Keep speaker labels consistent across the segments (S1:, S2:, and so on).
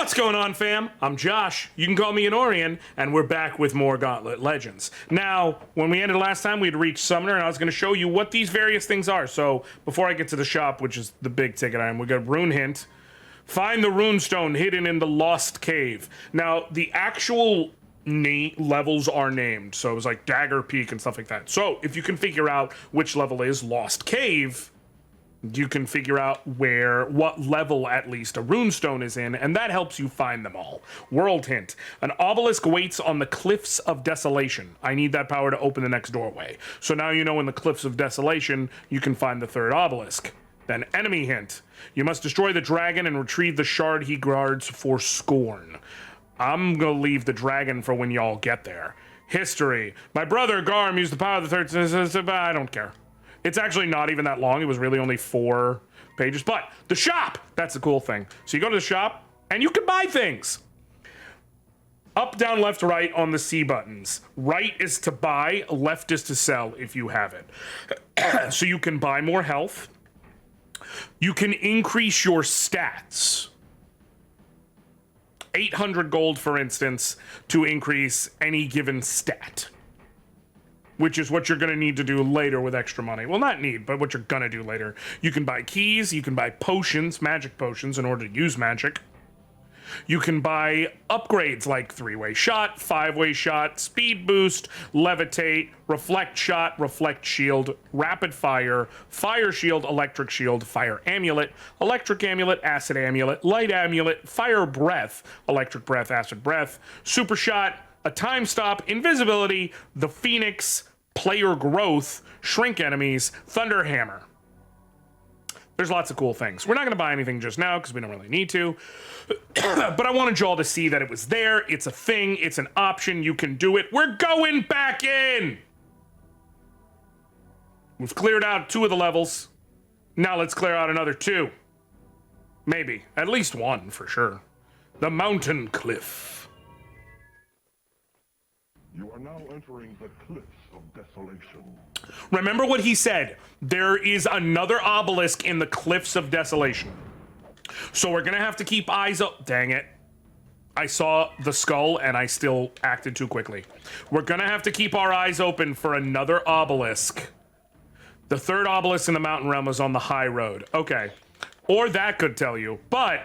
S1: What's going on, fam? I'm Josh. You can call me Anoriand, and we're back with more Gauntlet Legends. Now, when we ended last time, we'd reached Summoner, and I was going to show you what these various things are. So, before I get to the shop, which is the big ticket item, we got a rune hint. Find the runestone hidden in the Lost Cave. Now, the actual levels are named, so it was like Dagger Peak and stuff like that. So, if you can figure out which level is Lost Cave, you can figure out what level at least a runestone is in, and that helps you find them all. World hint. An obelisk waits on the Cliffs of Desolation. I need that power to open the next doorway. So now you know in the Cliffs of Desolation, you can find the third obelisk. Then enemy hint. You must destroy the dragon and retrieve the shard he guards for scorn. I'm gonna leave the dragon for when y'all get there. History. My brother Garm used the power of the third... I don't care. It's actually not even that long. It was really only 4 pages. But the shop, that's the cool thing. So you go to the shop and you can buy things. Up, down, left, right on the C buttons. Right is to buy, left is to sell if you have it. So you can buy more health. You can increase your stats. 800 gold, for instance, to increase any given stat. Which is what you're gonna need to do later with extra money. Well, not need, but what you're gonna do later. You can buy keys, you can buy potions, magic potions in order to use magic. You can buy upgrades like 3-way shot, 5-way shot, speed boost, levitate, reflect shot, reflect shield, rapid fire, fire shield, electric shield, fire amulet, electric amulet, acid amulet, light amulet, fire breath, electric breath, acid breath, super shot, a time stop, invisibility, the phoenix, player growth, shrink enemies, thunder hammer. There's lots of cool things. We're not going to buy anything just now because we don't really need to. But I wanted y'all to see that it was there. It's a thing. It's an option. You can do it. We're going back in. We've cleared out 2 of the levels. Now let's clear out another 2. Maybe. At least 1 for sure. The mountain cliff.
S2: You are now entering the Cliffs of Desolation.
S1: Remember what he said. There is another obelisk in the Cliffs of Desolation. So we're gonna have to keep eyes up. Dang it. I saw the skull and I still acted too quickly. We're gonna have to keep our eyes open for another obelisk. The third obelisk in the mountain realm is on the high road. Okay. Or that could tell you. But,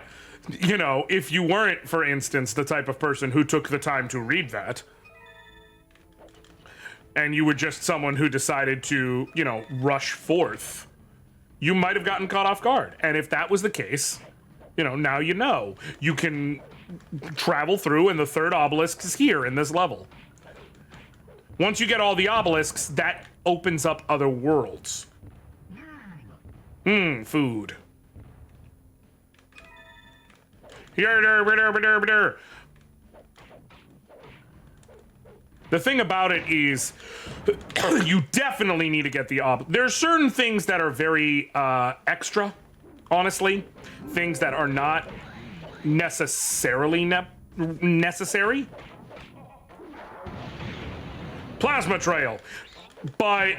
S1: you know, if you weren't, for instance, the type of person who took the time to read that, and you were just someone who decided to, you know, rush forth, you might have gotten caught off guard. And if that was the case, you know, now you know. You can travel through, and the third obelisk is here in this level. Once you get all the obelisks, that opens up other worlds. Food. The thing about it is, you definitely need to get the there's certain things that are very extra, honestly. Things that are not necessarily necessary. Plasma trail. But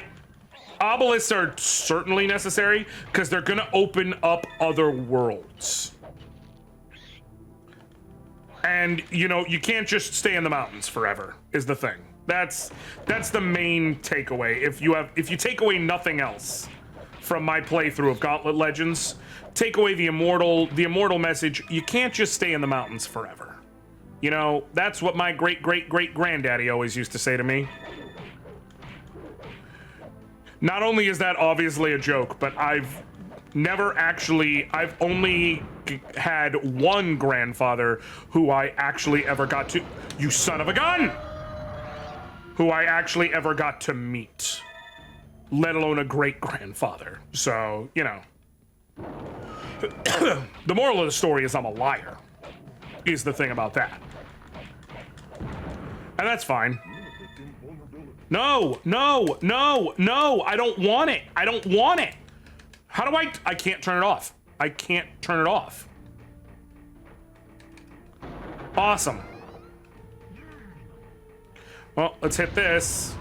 S1: obelisks are certainly necessary because they're gonna open up other worlds. And, you know, you can't just stay in the mountains forever, is the thing. That's the main takeaway. If you take away nothing else from my playthrough of Gauntlet Legends, take away the immortal message, you can't just stay in the mountains forever. You know, that's what my great-great-great-granddaddy always used to say to me. Not only is that obviously a joke, but I've only had one grandfather who I actually ever got to, you son of a gun! Who I actually ever got to meet, let alone a great-grandfather. So, you know. The moral of the story is I'm a liar, is the thing about that. And that's fine. No, no, no, no, I don't want it. I don't want it. How do I can't turn it off. I can't turn it off. Awesome. Well, let's hit this.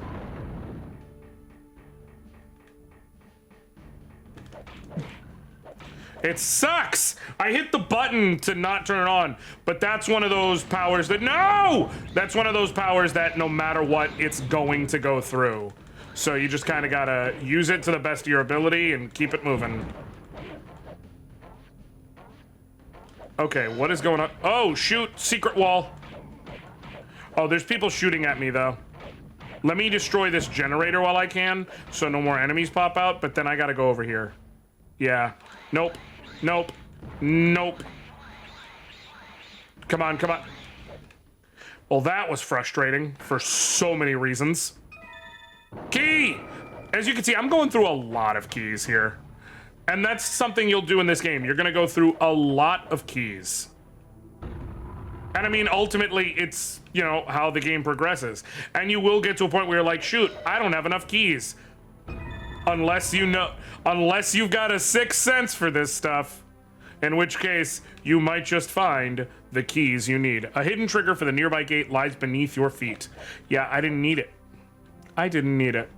S1: It sucks. I hit the button to not turn it on, but that's one of those powers that, no! That's one of those powers that no matter what, it's going to go through. So you just kind of gotta use it to the best of your ability and keep it moving. Okay, what is going on? Oh, shoot, secret wall. Oh, there's people shooting at me though. Let me destroy this generator while I can, so no more enemies pop out, but then I gotta go over here. Yeah, nope. Nope. Nope. Come on, come on. Well, that was frustrating for so many reasons. Key! As you can see, I'm going through a lot of keys here. And that's something you'll do in this game. You're gonna go through a lot of keys. And I mean, ultimately, it's, you know, how the game progresses. And you will get to a point where you're like, shoot, I don't have enough keys. Unless you've got a sixth sense for this stuff, in which case you might just find the keys you need. A hidden trigger for the nearby gate lies beneath your feet. Yeah, I didn't need it. I didn't need it.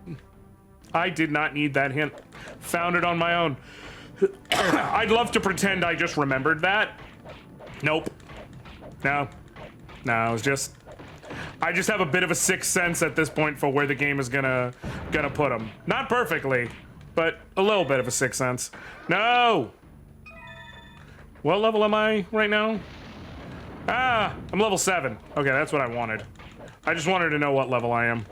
S1: I did not need that hint. Found it on my own. I'd love to pretend I just remembered that. Nope. No. No, it's just... I just have a bit of a sixth sense at this point for where the game is gonna put them. Not perfectly, but a little bit of a sixth sense. No! What level am I right now? Ah, I'm level 7. Okay, that's what I wanted. I just wanted to know what level I am.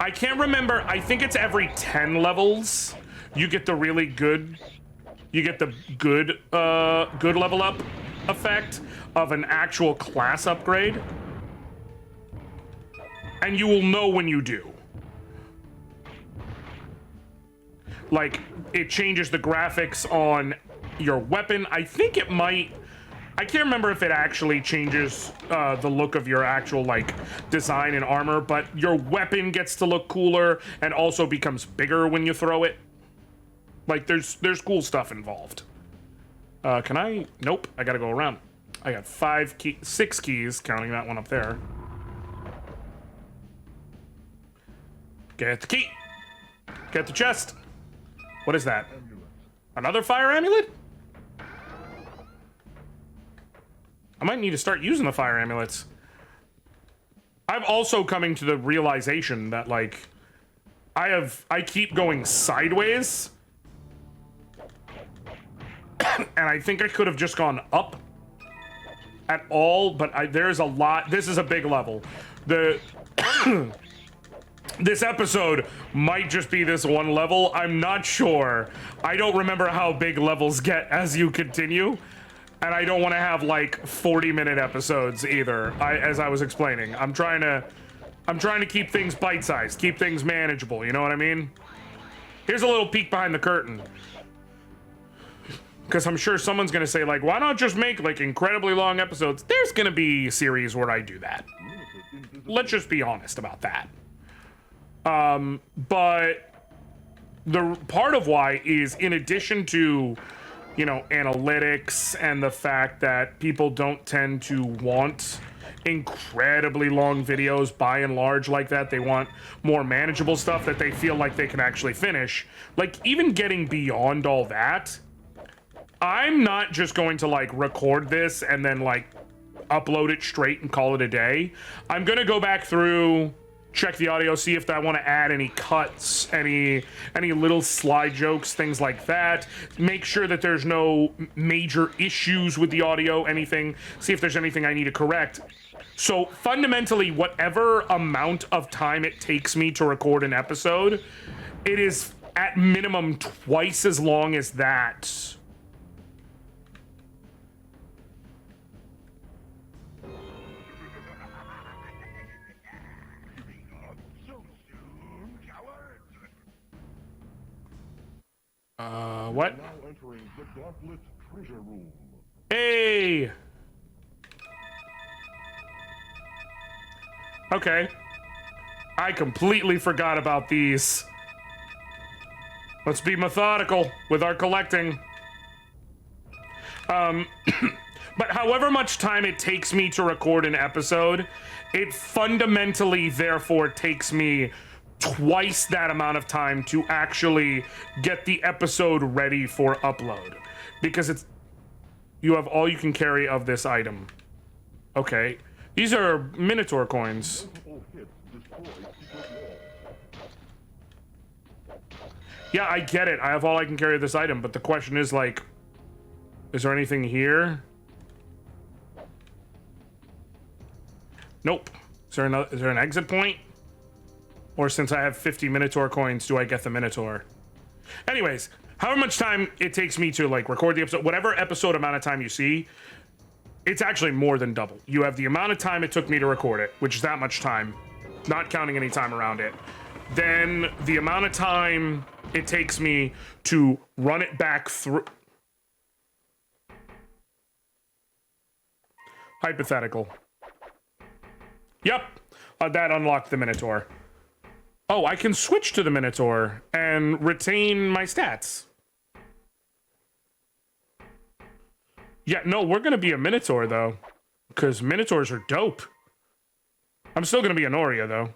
S1: I can't remember. I think it's every 10 levels you get the really good... You get the good level up effect of an actual class upgrade. And you will know when you do. Like, it changes the graphics on your weapon. I think it might... I can't remember if it actually changes the look of your actual, like, design and armor, but your weapon gets to look cooler and also becomes bigger when you throw it. Like, there's cool stuff involved. Can I? Nope, I gotta go around. I got 6 keys, counting that one up there. Get the key. Get the chest. What is that? Another fire amulet? I might need to start using the fire amulets. I'm also coming to the realization that, like, I keep going sideways. And I think I could have just gone up at all, but there's a lot. This is a big level. This episode might just be this one level. I'm not sure. I don't remember how big levels get as you continue. And I don't want to have like 40-minute episodes either. As I was explaining, I'm trying to keep things bite-sized, keep things manageable, you know what I mean? Here's a little peek behind the curtain. Because I'm sure someone's going to say, like, why not just make, like, incredibly long episodes? There's going to be a series where I do that. Let's just be honest about that. But the part of why is, in addition to, you know, analytics and the fact that people don't tend to want incredibly long videos by and large like that. They want more manageable stuff that they feel like they can actually finish. Like, even getting beyond all that, I'm not just going to, like, record this and then, like, upload it straight and call it a day. I'm gonna go back through, check the audio, see if I want to add any cuts, any little slide jokes, things like that. Make sure that there's no major issues with the audio, anything. See if there's anything I need to correct. So fundamentally, whatever amount of time it takes me to record an episode, it is at minimum twice as long as that. What?
S2: Now entering the Gauntlet treasure room.
S1: Hey! Okay. I completely forgot about these. Let's be methodical with our collecting. But however much time it takes me to record an episode, it fundamentally therefore takes me twice that amount of time to actually get the episode ready for upload. because it's you have all you can carry of this item. Okay, these are Minotaur coins.
S2: Multiple hits destroy secret wall.
S1: Yeah, I get it. I have all I can carry of this item, but the question is like, is there anything here? Nope. Is there an exit point? Or since I have 50 Minotaur coins, do I get the Minotaur? Anyways, however much time it takes me to like record the episode, whatever episode amount of time you see, it's actually more than double. You have the amount of time it took me to record it, which is that much time, not counting any time around it. Then the amount of time it takes me to run it back through. Hypothetical. Yep, that unlocked the Minotaur. Oh, I can switch to the Minotaur and retain my stats. Yeah, no, we're gonna be a Minotaur though, because Minotaurs are dope. I'm still gonna be a Noria though.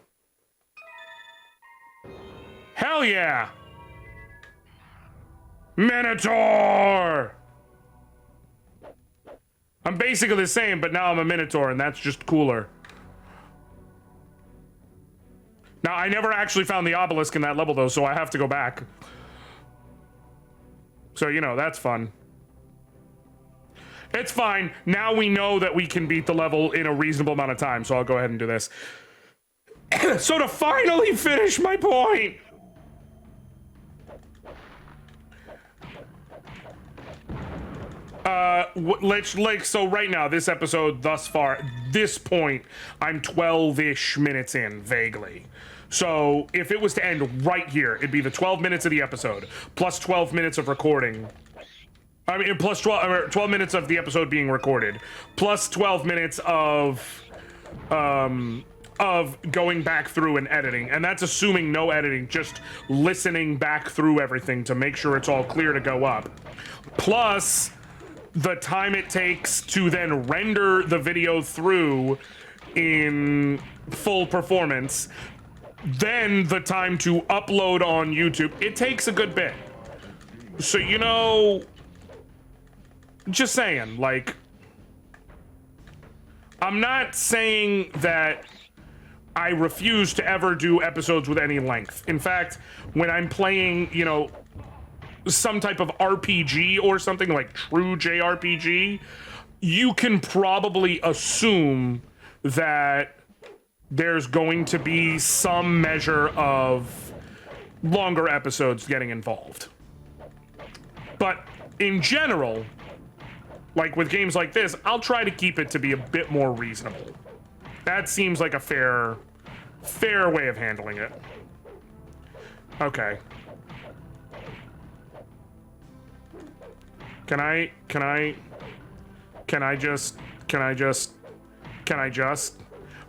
S1: Hell yeah! Minotaur! I'm basically the same, but now I'm a Minotaur, and that's just cooler. Now, I never actually found the obelisk in that level, though, so I have to go back. So, you know, that's fun. It's fine. Now we know that we can beat the level in a reasonable amount of time, so I'll go ahead and do this. So to finally finish my point... so right now, this episode thus far, this point, I'm 12-ish minutes in, vaguely. So if it was to end right here, it'd be the 12 minutes of the episode, plus 12 minutes of recording. I mean, plus 12 minutes of the episode being recorded, plus 12 minutes of going back through and editing. And that's assuming no editing, just listening back through everything to make sure it's all clear to go up. Plus the time it takes to then render the video through in full performance, then the time to upload on YouTube. It takes a good bit. So, you know, just saying, like, I'm not saying that I refuse to ever do episodes with any length. In fact, when I'm playing, you know, some type of RPG or something like true JRPG, you can probably assume that there's going to be some measure of longer episodes getting involved. But in general, like with games like this, I'll try to keep it to be a bit more reasonable. That seems like a fair way of handling it. Okay. Can I just?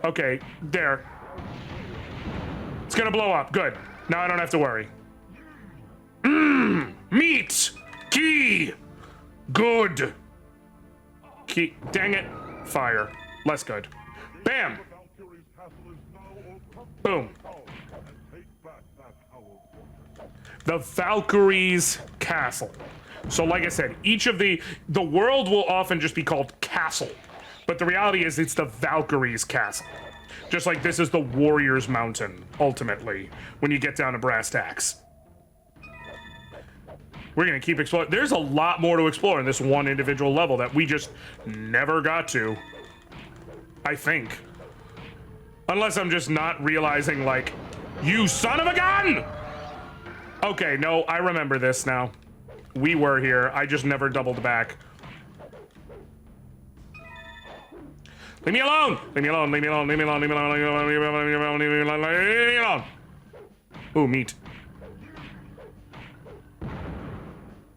S1: Okay, there. It's gonna blow up, good. Now I don't have to worry. Meat! Key! Good. Key, dang it. Fire. Less good. Bam! Boom. The Valkyrie's Castle. So like I said, each of the world will often just be called Castle. But the reality is it's the Valkyrie's Castle. Just like this is the Warrior's Mountain, ultimately, when you get down to brass tacks. We're gonna keep exploring. There's a lot more to explore in this one individual level that we just never got to. I think. Unless I'm just not realizing, like, you son of a gun! Okay, no, I remember this now. We were here, I just never doubled back. Leave me alone! Leave me alone, leave me alone, leave me alone, leave me alone, leave me alone, leave me alone, leave me alone, leave me alone, leave me alone. Ooh, meat.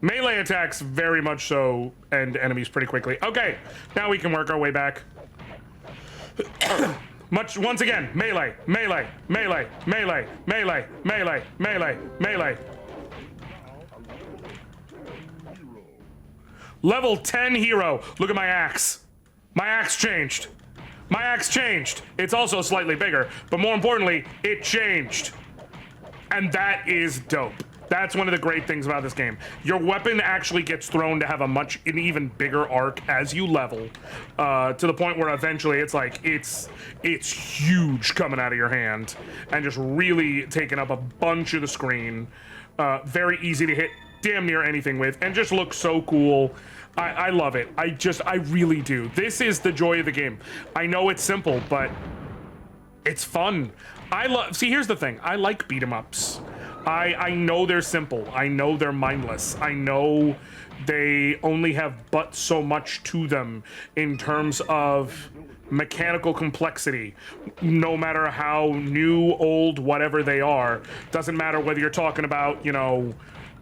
S1: Melee attacks very much so end enemies pretty quickly. Okay, now we can work our way back. Once again, melee, melee, melee, melee, melee, melee, melee, melee. Level 10 hero. Look at my axe. My axe changed. My axe changed. It's also slightly bigger, but more importantly, it changed. And that is dope. That's one of the great things about this game. Your weapon actually gets thrown to have an even bigger arc as you level, to the point where eventually it's like, it's huge coming out of your hand and just really taking up a bunch of the screen. Very easy to hit damn near anything with, and just looks so cool. I love it. I really do. This is the joy of the game. I know it's simple, but it's fun. See, here's the thing. I like beat 'em ups. I know they're simple. I know they're mindless. I know they only have but so much to them in terms of mechanical complexity. No matter how new, old, whatever they are. Doesn't matter whether you're talking about, you know,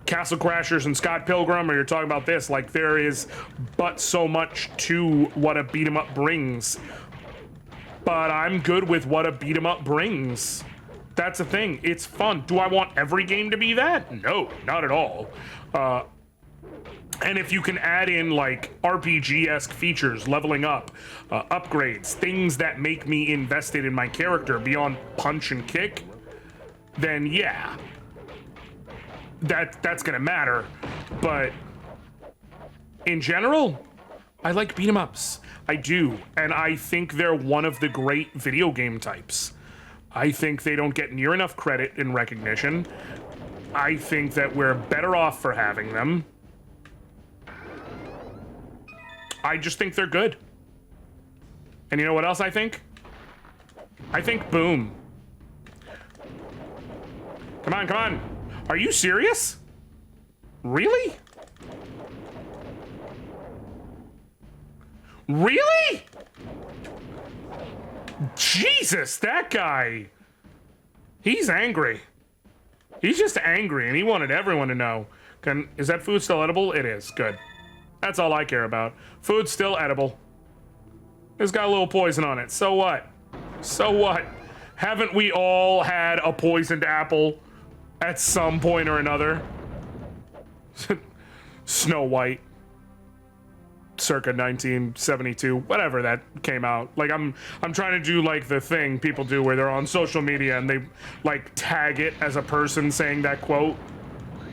S1: Castle Crashers and Scott Pilgrim, or you're talking about this. Like, there is but so much to what a beat 'em up brings. But I'm good with what a beat 'em up brings. That's the thing. It's fun. Do I want every game to be that? No, not at all. And if you can add in like RPG-esque features, leveling up, upgrades, things that make me invested in my character beyond punch and kick, then yeah, that's gonna matter. But in general, I like beat 'em ups. I do, and I think they're one of the great video game types. I think they don't get near enough credit and recognition. I think that we're better off for having them. I just think they're good. And you know what else I think? I think boom. Come on, come on. Are you serious? Really? Really? Jesus, that guy. He's angry. He's just angry, and he wanted everyone to know. Is that food still edible? It is. Good. That's all I care about. Food's still edible. It's got a little poison on it. So what? So what? Haven't we all had a poisoned apple at some point or another? Snow White. Circa 1972, whatever that came out. Like, I'm trying to do like the thing people do where they're on social media and they like tag it as a person saying that quote,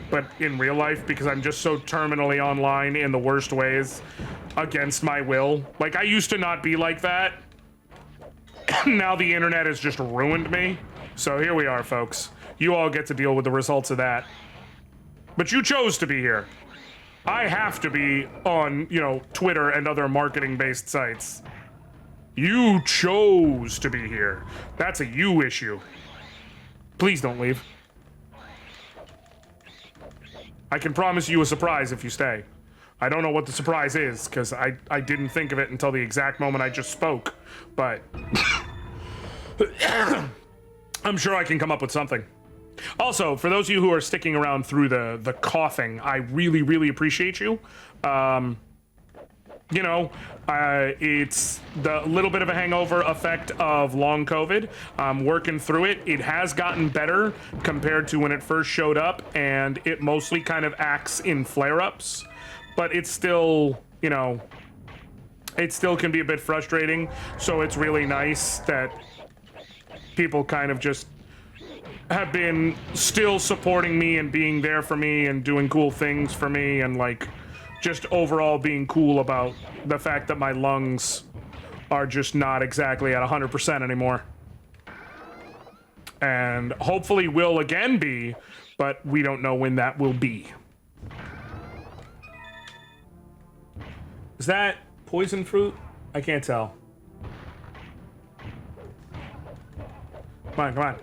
S1: but in real life, because I'm just so terminally online in the worst ways against my will. Like, I used to not be like that. Now the internet has just ruined me. So here we are, folks. You all get to deal with the results of that. But you chose to be here. I have to be on, you know, Twitter and other marketing-based sites. You chose to be here. That's a you issue. Please don't leave. I can promise you a surprise if you stay. I don't know what the surprise is, because I didn't think of it until the exact moment I just spoke, but I'm sure I can come up with something. Also, for those of you who are sticking around through the coughing, I really, really appreciate you. You know, it's the little bit of a hangover effect of long COVID. I'm working through it. It has gotten better compared to when it first showed up, and it mostly kind of acts in flare-ups. But it's still, you know, it still can be a bit frustrating. So it's really nice that people kind of just have been still supporting me and being there for me and doing cool things for me, and like just overall being cool about the fact that my lungs are just not exactly at 100% anymore. And hopefully will again be, but we don't know when that will be. Is that poison fruit? I can't tell. Come on, come on.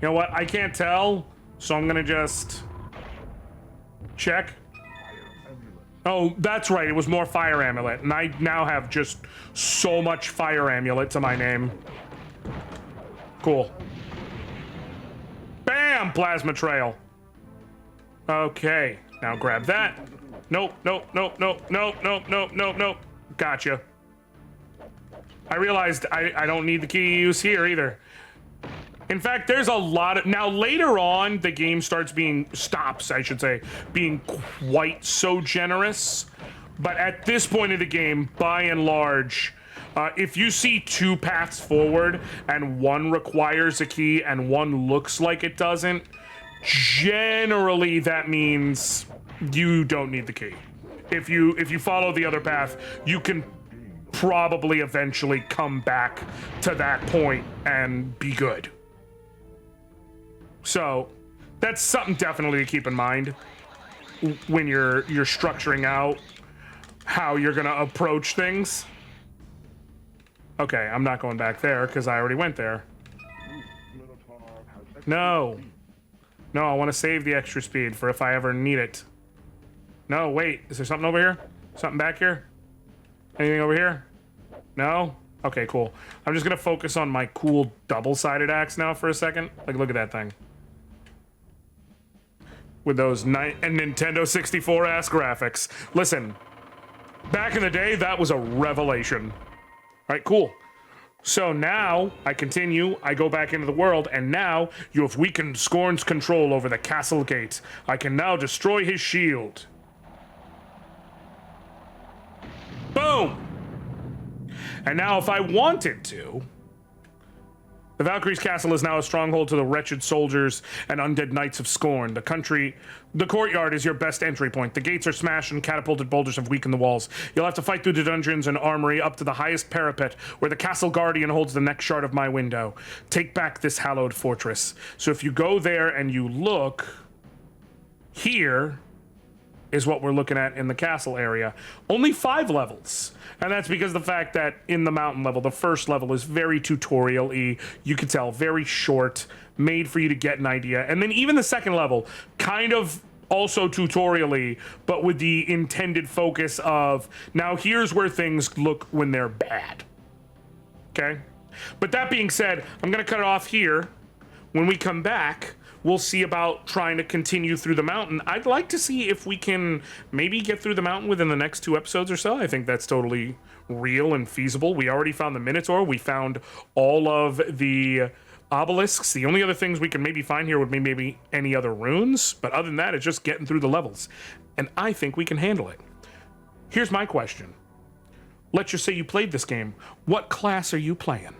S1: You know what? I can't tell, so I'm gonna just check. Oh, that's right. It was more Fire Amulet, and I now have just so much Fire Amulet to my name. Cool. Bam! Plasma Trail. Okay, now grab that. Nope, nope, nope, nope, nope, nope, nope, nope, nope. Gotcha. I realized I don't need the key to use here either. In fact, there's a lot of... Now, later on, the game stops, I should say, being quite so generous. But at this point of the game, by and large, if you see two paths forward and one requires a key and one looks like it doesn't, generally that means you don't need the key. If you follow the other path, you can probably eventually come back to that point and be good. So that's something definitely to keep in mind when you're structuring out how you're gonna approach things. Okay, I'm not going back there because I already went there. No. No, I want to save the extra speed for if I ever need it. No, wait. Is there something over here? Something back here? Anything over here? No? Okay, cool. I'm just going to focus on my cool double-sided axe now for a second. Like, look at that thing. With those Nintendo 64-ass graphics. Listen, back in the day, that was a revelation. All right, cool. So now I continue, I go back into the world, and now you have weakened Scorn's control over the castle gate. I can now destroy his shield. Boom! And now if I wanted to, the Valkyrie's castle is now a stronghold to the wretched soldiers and undead knights of Scorn. The courtyard is your best entry point. The gates are smashed and catapulted boulders have weakened the walls. You'll have to fight through the dungeons and armory up to the highest parapet where the castle guardian holds the next shard of my window. Take back this hallowed fortress. So if you go there and you look, here is what we're looking at in the castle area. Only 5 levels. And that's because of the fact that in the mountain level, the first level is very tutorial-y. You can tell, very short, made for you to get an idea. And then even the second level, kind of also tutorial-y, but with the intended focus of, now here's where things look when they're bad. Okay? But that being said, I'm gonna cut it off here. When we come back, we'll see about trying to continue through the mountain. I'd like to see if we can maybe get through the mountain within the next 2 episodes or so. I think that's totally real and feasible. We already found the Minotaur. We found all of the obelisks. The only other things we can maybe find here would be maybe any other runes. But other than that, it's just getting through the levels. And I think we can handle it. Here's my question. Let's just say you played this game. What class are you playing?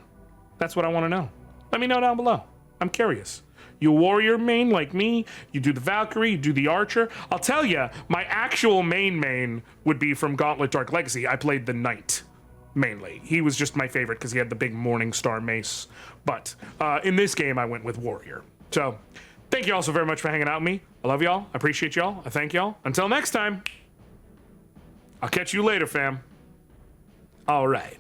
S1: That's what I want to know. Let me know down below. I'm curious. You warrior main like me, you do the Valkyrie, you do the archer. I'll tell you, my actual main would be from Gauntlet Dark Legacy. I played the knight, mainly. He was just my favorite because he had the big Morning Star mace. But in this game, I went with warrior. So, thank you all so very much for hanging out with me. I love y'all, I appreciate y'all, I thank y'all. Until next time, I'll catch you later, fam. All right.